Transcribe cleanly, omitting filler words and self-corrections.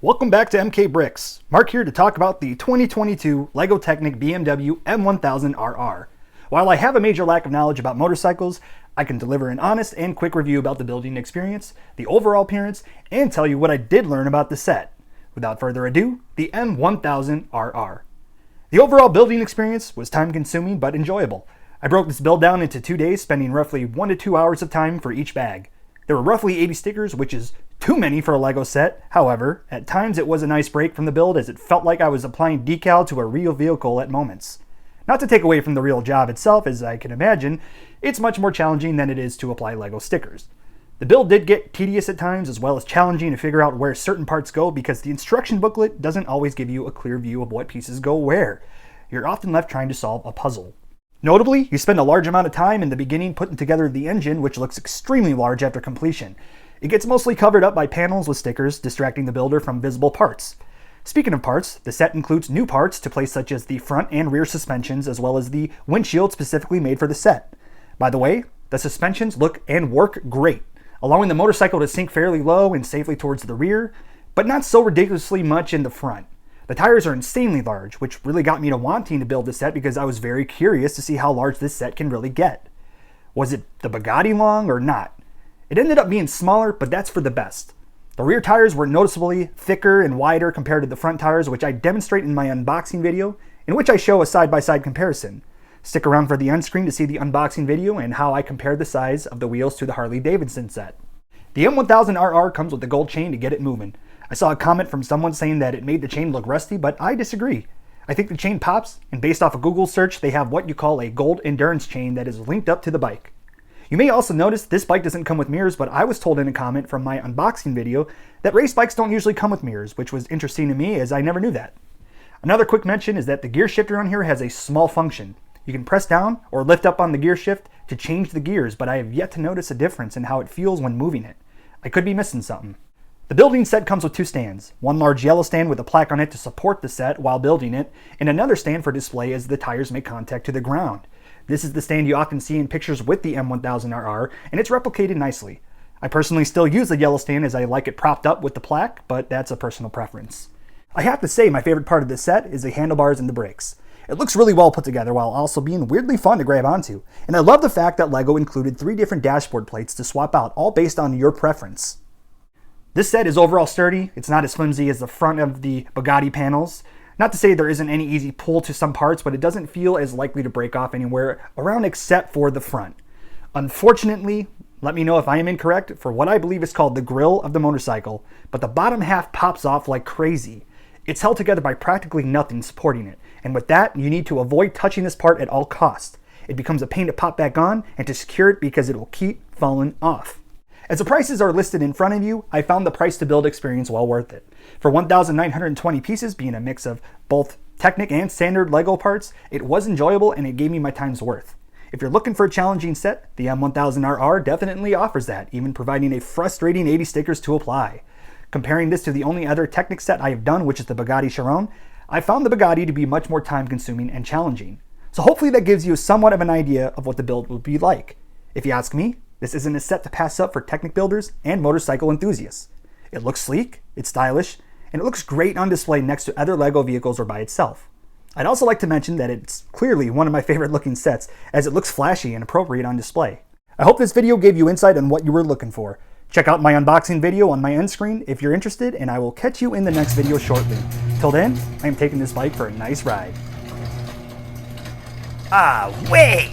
Welcome back to MK Bricks. Mark here to talk about the 2022 LEGO Technic BMW M1000RR. While I have a major lack of knowledge about motorcycles, I can deliver an honest and quick review about the building experience, the overall appearance, and tell you what I did learn about the set. Without further ado, the M1000RR. The overall building experience was time-consuming but enjoyable. I broke this build down into 2 days, spending roughly 1 to 2 hours of time for each bag. There were roughly 80 stickers, which is too many for a LEGO set. However, at times it was a nice break from the build as it felt like I was applying decal to a real vehicle at moments. Not to take away from the real job itself, as I can imagine, it's much more challenging than it is to apply LEGO stickers. The build did get tedious at times, as well as challenging to figure out where certain parts go because the instruction booklet doesn't always give you a clear view of what pieces go where. You're often left trying to solve a puzzle. Notably, you spend a large amount of time in the beginning putting together the engine, which looks extremely large after completion. It gets mostly covered up by panels with stickers, distracting the builder from visible parts. Speaking of parts, the set includes new parts to place such as the front and rear suspensions, as well as the windshield specifically made for the set. By the way, the suspensions look and work great, allowing the motorcycle to sink fairly low and safely towards the rear, but not so ridiculously much in the front. The tires are insanely large, which really got me to wanting to build this set because I was very curious to see how large this set can really get. Was it the Bugatti long or not? It ended up being smaller, but that's for the best. The rear tires were noticeably thicker and wider compared to the front tires, which I demonstrate in my unboxing video, in which I show a side-by-side comparison. Stick around for the end screen to see the unboxing video and how I compare the size of the wheels to the Harley-Davidson set. The M1000RR comes with the gold chain to get it moving. I saw a comment from someone saying that it made the chain look rusty, but I disagree. I think the chain pops, and based off a Google search, they have what you call a gold endurance chain that is linked up to the bike. You may also notice this bike doesn't come with mirrors, but I was told in a comment from my unboxing video that race bikes don't usually come with mirrors, which was interesting to me as I never knew that. Another quick mention is that the gear shifter on here has a small function. You can press down or lift up on the gear shift to change the gears, but I have yet to notice a difference in how it feels when moving it. I could be missing something. The building set comes with 2 stands, one large yellow stand with a plaque on it to support the set while building it, and another stand for display as the tires make contact to the ground. This is the stand you often see in pictures with the M1000RR, and it's replicated nicely. I personally still use the yellow stand as I like it propped up with the plaque, but that's a personal preference. I have to say my favorite part of this set is the handlebars and the brakes. It looks really well put together while also being weirdly fun to grab onto, and I love the fact that LEGO included 3 different dashboard plates to swap out, all based on your preference. This set is overall sturdy. It's not as flimsy as the front of the Bugatti panels. Not to say there isn't any easy pull to some parts, but it doesn't feel as likely to break off anywhere around except for the front. Unfortunately, let me know if I am incorrect, for what I believe is called the grille of the motorcycle, but the bottom half pops off like crazy. It's held together by practically nothing supporting it, and with that, you need to avoid touching this part at all costs. It becomes a pain to pop back on and to secure it because it will keep falling off. As the prices are listed in front of you, I found the price to build experience well worth it. For 1,920 pieces, being a mix of both Technic and standard LEGO parts, it was enjoyable and it gave me my time's worth. If you're looking for a challenging set, the M1000RR definitely offers that, even providing a frustrating 80 stickers to apply. Comparing this to the only other Technic set I have done, which is the Bugatti Chiron, I found the Bugatti to be much more time-consuming and challenging. So hopefully that gives you somewhat of an idea of what the build will be like. If you ask me, this isn't a set to pass up for Technic builders and motorcycle enthusiasts. It looks sleek, it's stylish, and it looks great on display next to other LEGO vehicles or by itself. I'd also like to mention that it's clearly one of my favorite looking sets as it looks flashy and appropriate on display. I hope this video gave you insight on what you were looking for. Check out my unboxing video on my end screen if you're interested, and I will catch you in the next video shortly. Till then, I am taking this bike for a nice ride. Ah, wait!